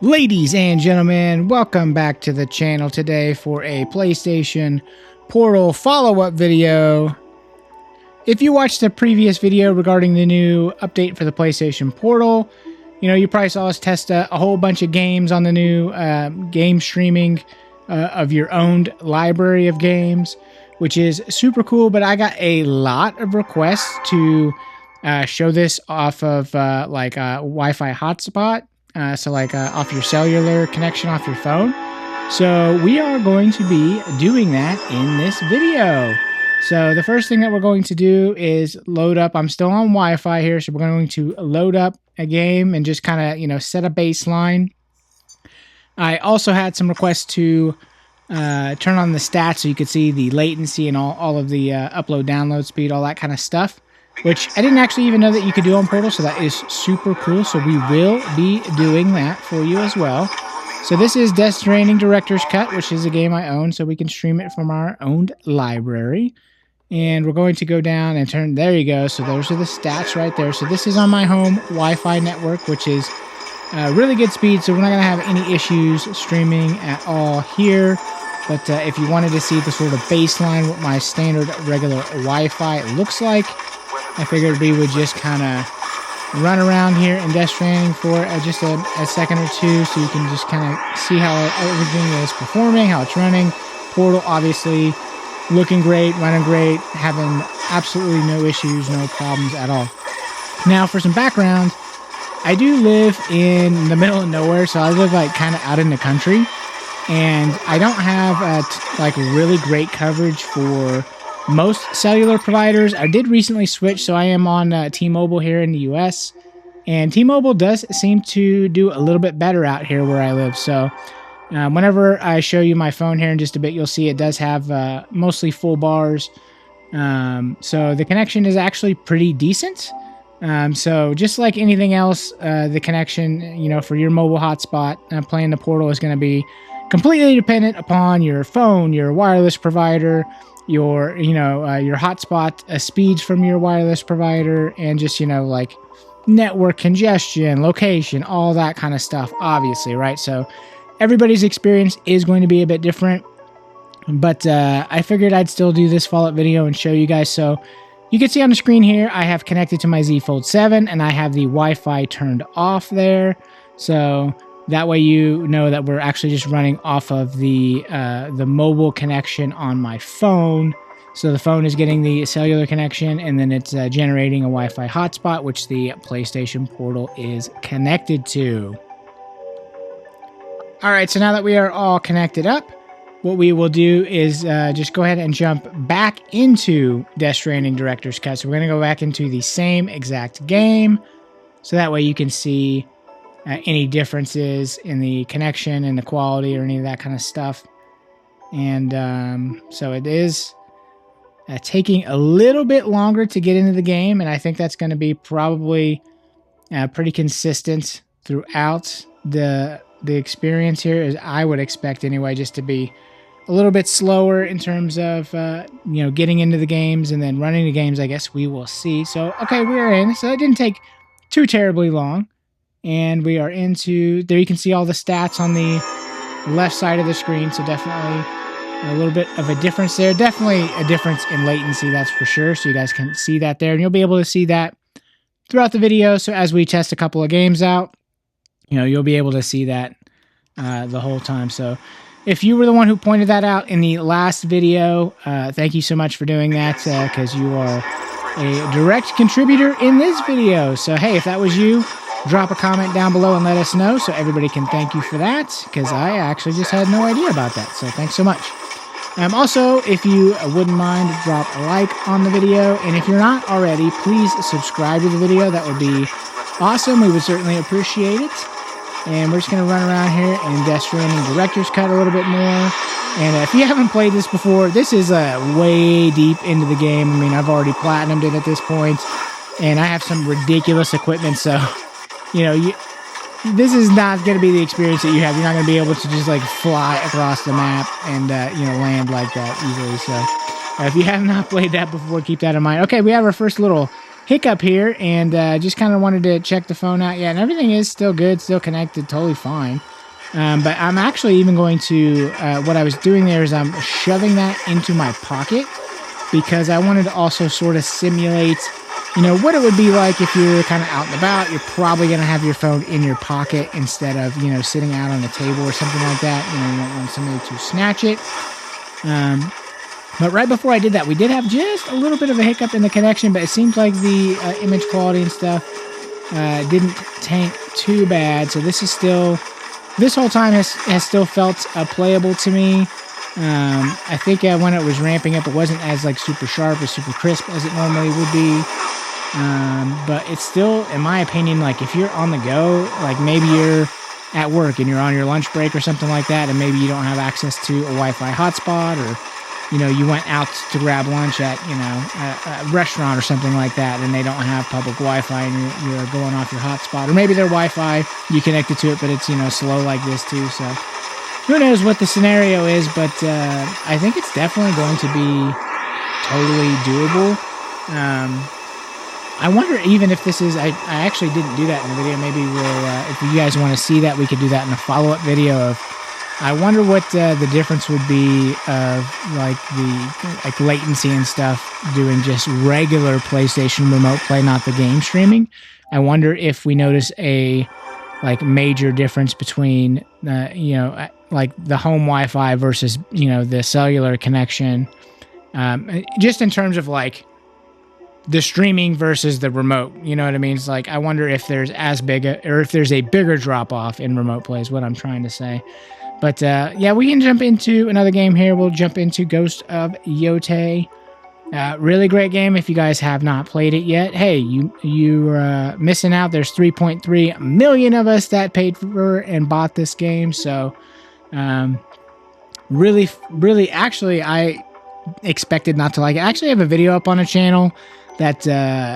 Ladies and gentlemen, welcome back to the channel today for a PlayStation Portal follow-up video. If you watched the previous video regarding the new update for the PlayStation Portal, you probably saw us test a whole bunch of games on the new game streaming of your owned library of games, which is super cool, but I got a lot of requests to show this off of Wi-Fi hotspot. Off your cellular connection off your phone. So we are going to be doing that in this video. So the first thing that we're going to do is load up. I'm still on Wi-Fi here, so we're going to load up a game and just kind of, set a baseline. I also had some requests to turn on the stats so you could see the latency and all of the upload, download speed, all that kind of stuff, which I didn't actually even know that you could do on Portal, so that is super cool. So we will be doing that for you as well. So this is Death Stranding Director's Cut, which is a game I own, so we can stream it from our owned library. And we're going to go down and turn, there you go, so those are the stats right there. So this is on my home Wi-Fi network, which is really good speed, so we're not going to have any issues streaming at all here. But if you wanted to see the sort of baseline, what my standard regular Wi-Fi looks like, I figured we would just kind of run around here in Death Stranding for just a second or two so you can just kind of see how everything is performing, how it's running. Portal, obviously, looking great, running great, having absolutely no issues, no problems at all. Now, for some background, I do live in the middle of nowhere, so I live kind of out in the country, and I don't have really great coverage for most cellular providers. I did recently switch, so I am on T-Mobile here in the US, and T-Mobile does seem to do a little bit better out here where I live. So whenever I show you my phone here in just a bit, you'll see it does have mostly full bars. So the connection is actually pretty decent. So just like anything else, the connection, for your mobile hotspot playing the Portal is going to be completely dependent upon your phone, your wireless provider, your hotspot speeds from your wireless provider, and just network congestion, location, all that kind of stuff, obviously, right? So everybody's experience is going to be a bit different, but I figured I'd still do this follow-up video and show you guys. So you can see on the screen here, I have connected to my Z Fold 7 and I have the Wi-Fi turned off there, so that way you know that we're actually just running off of the mobile connection on my phone. So the phone is getting the cellular connection, and then it's generating a Wi-Fi hotspot, which the PlayStation Portal is connected to. All right, so now that we are all connected up, what we will do is just go ahead and jump back into Death Stranding Director's Cut. So we're going to go back into the same exact game, so that way you can see any differences in the connection and the quality or any of that kind of stuff. And so it is taking a little bit longer to get into the game, and I think that's going to be probably pretty consistent throughout the experience here, as I would expect anyway, just to be a little bit slower in terms of getting into the games and then running the games. I guess we will see. So okay, we're in, so it didn't take too terribly long. And we are into, there you can see all the stats on the left side of the screen, so definitely a little bit of a difference there. Definitely a difference in latency, that's for sure, so you guys can see that there. And you'll be able to see that throughout the video, so as we test a couple of games out, you'll be able to see that the whole time. So if you were the one who pointed that out in the last video, thank you so much for doing that, because you are a direct contributor in this video. So hey, if that was you, drop a comment down below and let us know so everybody can thank you for that, because I actually just had no idea about that. So thanks so much. Also, if you wouldn't mind, drop a like on the video. And if you're not already, please subscribe to the video. That would be awesome. We would certainly appreciate it. And we're just going to run around here in Death Stranding Director's Cut a little bit more. And if you haven't played this before, this is way deep into the game. I mean, I've already platinumed it at this point, and I have some ridiculous equipment, so this is not going to be the experience that you have. You're not going to be able to just fly across the map and land like that easily. So if you have not played that before, keep that in mind. Okay, we have our first little hiccup here, and just kind of wanted to check the phone out. Yeah, and everything is still good, still connected, totally fine. But I'm actually even going to, what I was doing there is I'm shoving that into my pocket because I wanted to also sort of simulate, you know, what it would be like if you're kind of out and about. You're probably going to have your phone in your pocket instead of, you know, sitting out on a table or something like that. You know, you don't want somebody to snatch it. But right before I did that, we did have just a little bit of a hiccup in the connection, but it seems like the image quality and stuff didn't tank too bad. So this is still, this whole time has still felt playable to me. I think when it was ramping up, it wasn't as like super sharp or super crisp as it normally would be. But it's still, in my opinion, like if you're on the go, like maybe you're at work and you're on your lunch break or something like that, and maybe you don't have access to a Wi-Fi hotspot, or you know, you went out to grab lunch at, you know, a restaurant or something like that, and they don't have public Wi-Fi, and you're going off your hotspot, or maybe their Wi-Fi, you connected to it, but it's, you know, slow like this too. So who knows what the scenario is, but I think it's definitely going to be totally doable. I wonder even if this is, I actually didn't do that in the video. Maybe we'll, if you guys want to see that, we could do that in a follow-up video of, I wonder what the difference would be of like the latency and stuff doing just regular PlayStation remote play, not the game streaming. I wonder if we notice a like major difference between you know, like the home Wi-Fi versus, you know, the cellular connection, just in terms of like the streaming versus the remote. You know what I mean? It's like I wonder if there's as big a, or if there's a bigger drop off in remote play is what I'm trying to say. But yeah, we can jump into another game here. We'll jump into Ghost of Yote. Really great game. If you guys have not played it yet, hey, you're missing out. There's 3.3 million of us that paid for and bought this game. So really, actually, I expected not to like it. I actually have a video up on a channel that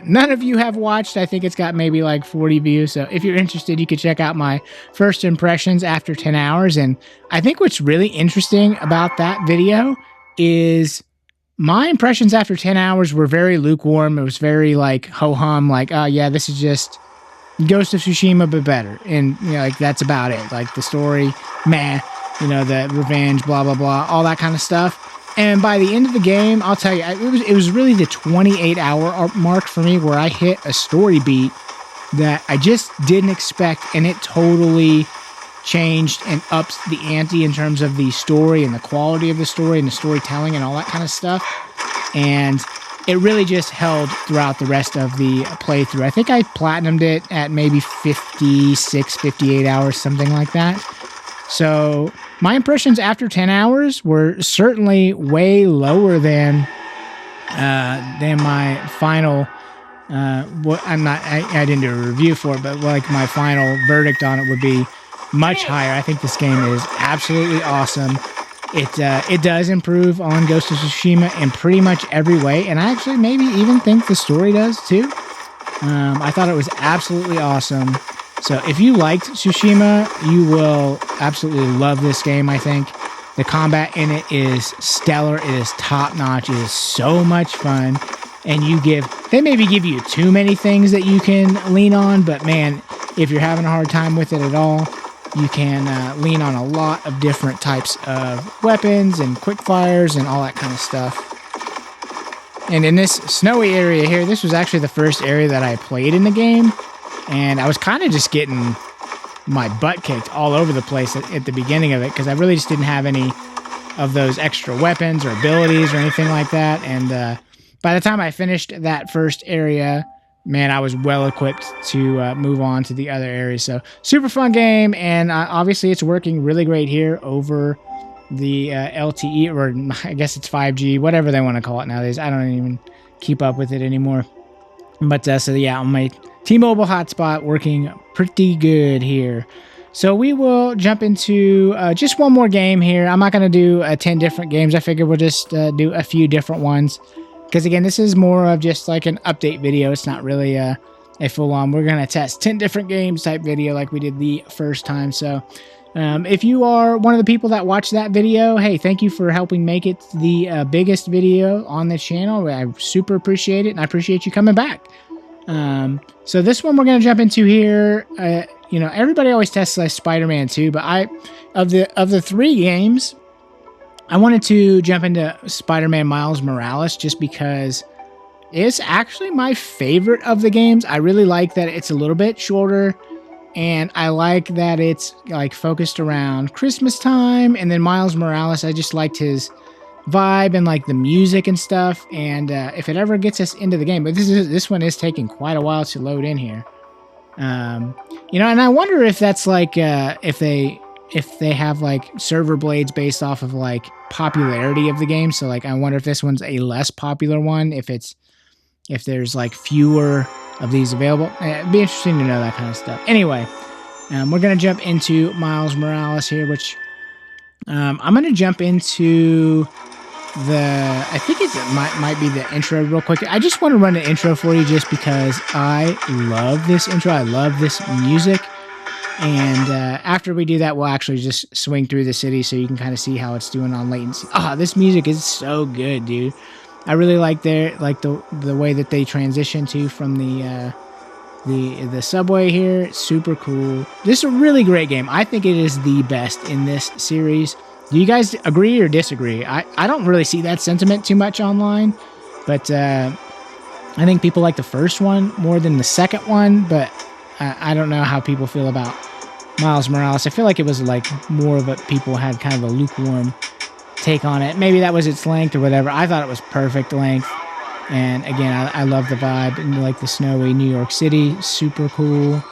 none of you have watched. I think it's got maybe like 40 views. So if you're interested, you could check out my first impressions after 10 hours. And I think what's really interesting about that video is my impressions after 10 hours were very lukewarm. It was very like ho-hum, like, oh yeah, this is just Ghost of Tsushima, but better. And, you know, like that's about it. Like the story, meh, you know, the revenge, blah, blah, blah, all that kind of stuff. And by the end of the game, I'll tell you, it was really the 28-hour mark for me where I hit a story beat that I just didn't expect, and it totally changed and ups the ante in terms of the story and the quality of the story and the storytelling and all that kind of stuff. And it really just held throughout the rest of the playthrough. I think I platinumed it at maybe 56, 58 hours, something like that. So my impressions after 10 hours were certainly way lower than my final. I didn't do a review for it, but like my final verdict on it would be much higher. I think this game is absolutely awesome. It does improve on Ghost of Tsushima in pretty much every way, and I actually maybe even think the story does too. I thought it was absolutely awesome. So if you liked Tsushima, you will absolutely love this game, I think. The combat in it is stellar. It is top-notch. It is so much fun. And they maybe give you too many things that you can lean on, but man, if you're having a hard time with it at all, you can lean on a lot of different types of weapons and quick fires and all that kind of stuff. And in this snowy area here, this was actually the first area that I played in the game. And I was kind of just getting my butt kicked all over the place at the beginning of it because I really just didn't have any of those extra weapons or abilities or anything like that. And by the time I finished that first area, man, I was well equipped to move on to the other areas. So super fun game. And obviously it's working really great here over the LTE, or I guess it's 5G, whatever they want to call it nowadays. I don't even keep up with it anymore. But so yeah, on my T-Mobile hotspot working pretty good here. So we will jump into just one more game here. I'm not going to do 10 different games. I figure we'll just do a few different ones. Because again, this is more of just like an update video. It's not really a full-on, we're going to test 10 different games type video like we did the first time. So if you are one of the people that watched that video, hey, thank you for helping make it the biggest video on the channel. I super appreciate it, and I appreciate you coming back. So this one we're gonna jump into here. You know, everybody always tests like Spider-Man 2, but of the 3 games, I wanted to jump into Spider-Man Miles Morales just because it's actually my favorite of the games. I really like that it's a little bit shorter, and I like that it's like focused around Christmas time. And then Miles Morales, I just liked his vibe and like the music and stuff. And if it ever gets us into the game, but this one is taking quite a while to load in here. You know, and I wonder if that's like if they have like server blades based off of like popularity of the game. So like I wonder if this one's a less popular one, if there's like fewer of these available. It'd be interesting to know that kind of stuff. Anyway, we're gonna jump into Miles Morales here, which I'm gonna jump into I think it might be the intro real quick. I just want to run an intro for you just because I love this intro. I love this music. And after we do that, we'll actually just swing through the city so you can kind of see how it's doing on latency. Ah, this music is so good, dude. I really like the way that they transition to from the subway here. It's super cool. This is a really great game. I think it is the best in this series. Do you guys agree or disagree? I don't really see that sentiment too much online, but I think people like the first one more than the second one, but I don't know how people feel about Miles Morales. I feel like it was like more of a, people had kind of a lukewarm take on it. Maybe that was its length or whatever. I thought it was perfect length. And again, I love the vibe and like the snowy New York City. Super cool.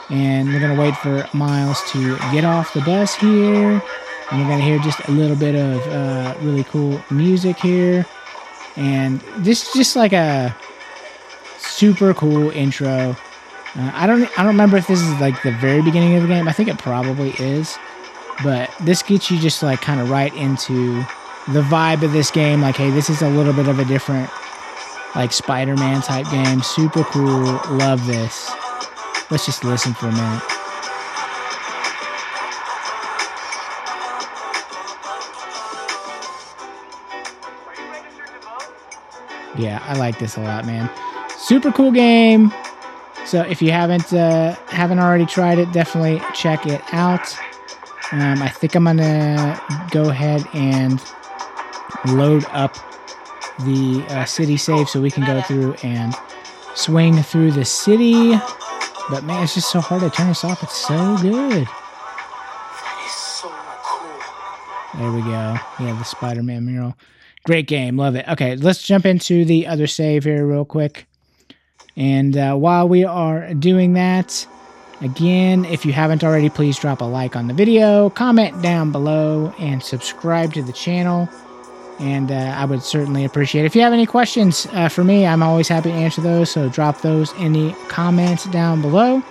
And we're going to wait for Miles to get off the bus here. And we're going to hear just a little bit of really cool music here. And this is just like a super cool intro. I don't remember if this is like the very beginning of the game. I think it probably is. But this gets you just like kind of right into the vibe of this game. Like, hey, this is a little bit of a different like Spider-Man type game. Super cool. Love this. Let's just listen for a minute. Yeah, I like this a lot, man. Super cool game. So if you haven't already tried it, definitely check it out. I think I'm gonna go ahead and load up the city save so we can go through and swing through the city. But man, it's just so hard to turn this off. It's so good. It's so cool. There we go. Yeah, the Spider-Man mural. Great game. Love it. Okay, let's jump into the other save here real quick. And while we are doing that, again, if you haven't already, please drop a like on the video, comment down below, and subscribe to the channel. And I would certainly appreciate it. If you have any questions for me, I'm always happy to answer those. So drop those in the comments down below.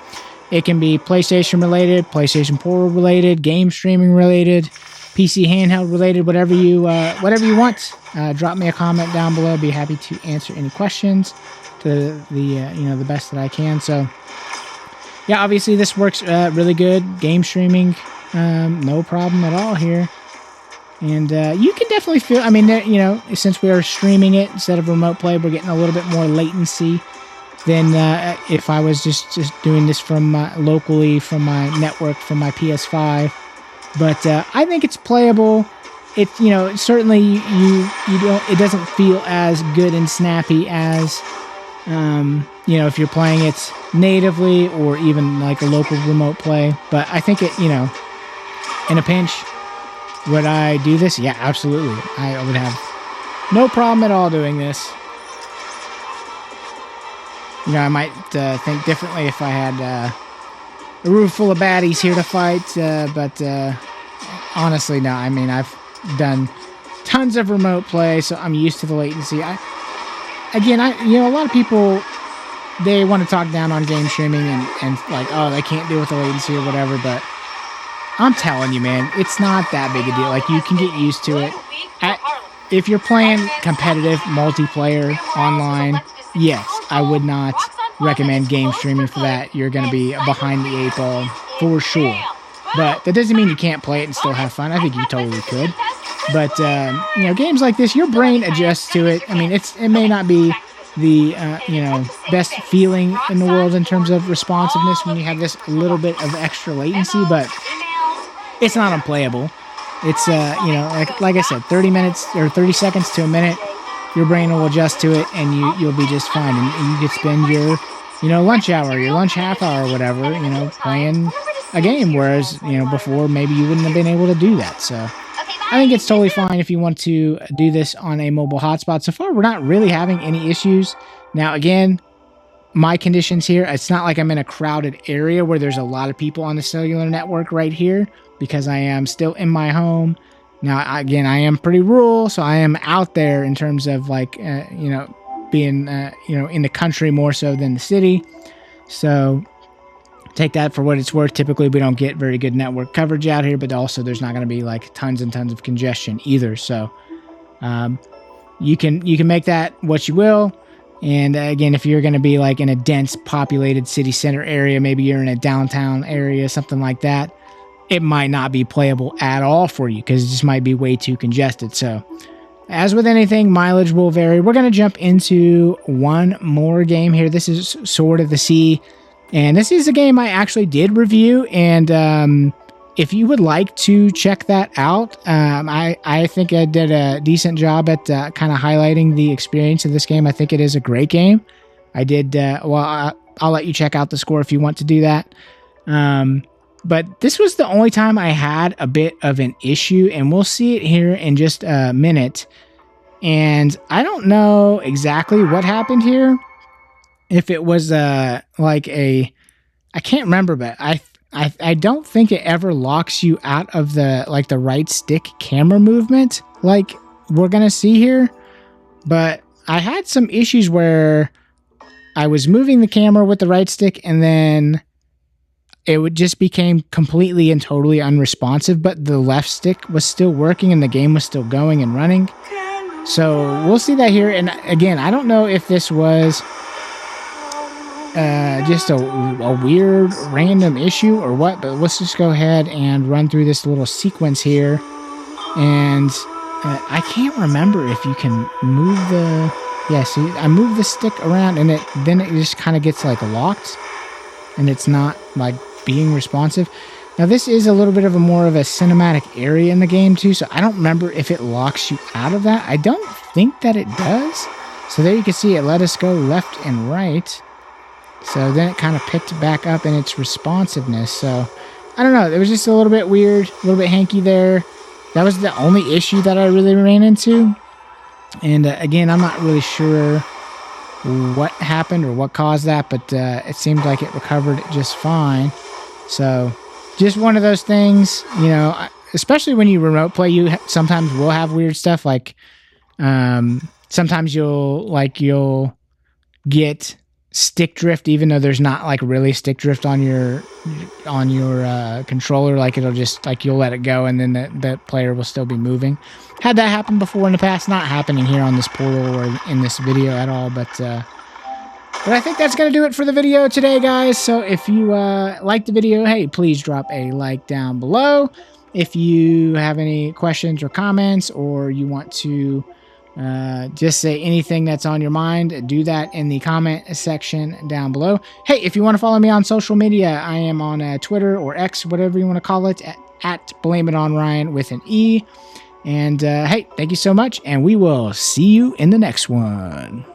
It can be PlayStation related, PlayStation Portal related, game streaming related, PC handheld related, whatever you want. Drop me a comment down below. I'd be happy to answer any questions to the best that I can. So yeah, obviously this works really good. Game streaming, no problem at all here. And you can definitely feel, I mean, since we are streaming it instead of remote play, we're getting a little bit more latency than if I was just doing this from locally from my network, from my PS5. But I think it's playable. It, certainly you don't, it doesn't feel as good and snappy as, if you're playing it natively or even like a local remote play. But I think it, in a pinch, would I do this? Yeah, absolutely. I would have no problem at all doing this. I might think differently if I had a room full of baddies here to fight. But honestly, no. I mean, I've done tons of remote play, so I'm used to the latency. A lot of people, they want to talk down on game streaming and like, oh, they can't deal with the latency or whatever, but I'm telling you, man, it's not that big a deal. Like, you can get used to it. If you're playing competitive multiplayer online, yes, I would not recommend game streaming for that. You're going to be behind the 8 ball for sure. But that doesn't mean you can't play it and still have fun. I think you totally could. But, games like this, your brain adjusts to it. I mean, it may not be the best feeling in the world in terms of responsiveness when you have this little bit of extra latency, but it's not unplayable. It's like I said, 30 minutes or 30 seconds to a minute, your brain will adjust to it, and you'll be just fine. And you could spend your lunch hour, your lunch half hour, or whatever, playing a game, whereas before maybe you wouldn't have been able to do that. So I think it's totally fine if you want to do this on a mobile hotspot. So far, we're not really having any issues. Now, again, my conditions here, it's not like I'm in a crowded area where there's a lot of people on the cellular network right here, because I am still in my home. Now, again, I am pretty rural, so I am out there in terms of like, being, in the country more so than the city. So take that for what it's worth. Typically, we don't get very good network coverage out here, but also there's not going to be like tons and tons of congestion either. So you can make that what you will. And again, if you're going to be like in a dense populated city center area, maybe you're in a downtown area, something like that, it might not be playable at all for you because it just might be way too congested. So as with anything, mileage will vary. We're going to jump into one more game here. This is Sword of the Sea. And this is a game I actually did review. And if you would like to check that out, I think I did a decent job at kind of highlighting the experience of this game. I think it is a great game. I did, I'll let you check out the score if you want to do that. But this was the only time I had a bit of an issue, and we'll see it here in just a minute. And I don't know exactly what happened here. If it was I can't remember, but I don't think it ever locks you out of the right stick camera movement like we're gonna see here. But I had some issues where I was moving the camera with the right stick, and then it would just became completely and totally unresponsive, but the left stick was still working and the game was still going and running. So we'll see that here. And again, I don't know if this was just a weird random issue or what, but let's just go ahead and run through this little sequence here. And I can't remember if you can move see, I move the stick around, and then it just kind of gets like locked, and it's not like being responsive. Now this is a little bit of a more of a cinematic area in the game too, so I don't remember if it locks you out of that. I don't think that it does. So there you can see it let us go left and right. So then it kind of picked back up in its responsiveness. So I don't know, it was just a little bit weird, a little bit hanky there. That was the only issue that I really ran into. And again, I'm not really sure what happened or what caused that, but it seemed like it recovered just fine. So just one of those things, especially when you remote play, you sometimes will have weird stuff. Like sometimes you'll get stick drift, even though there's not like really stick drift on your controller. Like it'll just you'll let it go, and then the player will still be moving. Had that happen before in the past. Not happening here on this portal or in this video at all, but I think that's going to do it for the video today, guys. So if you liked the video, hey, please drop a like down below. If you have any questions or comments, or you want to just say anything that's on your mind, do that in the comment section down below. Hey, if you want to follow me on social media, I am on Twitter or X, whatever you want to call it, at Blame It On Ryan with an E. And hey, thank you so much, and we will see you in the next one.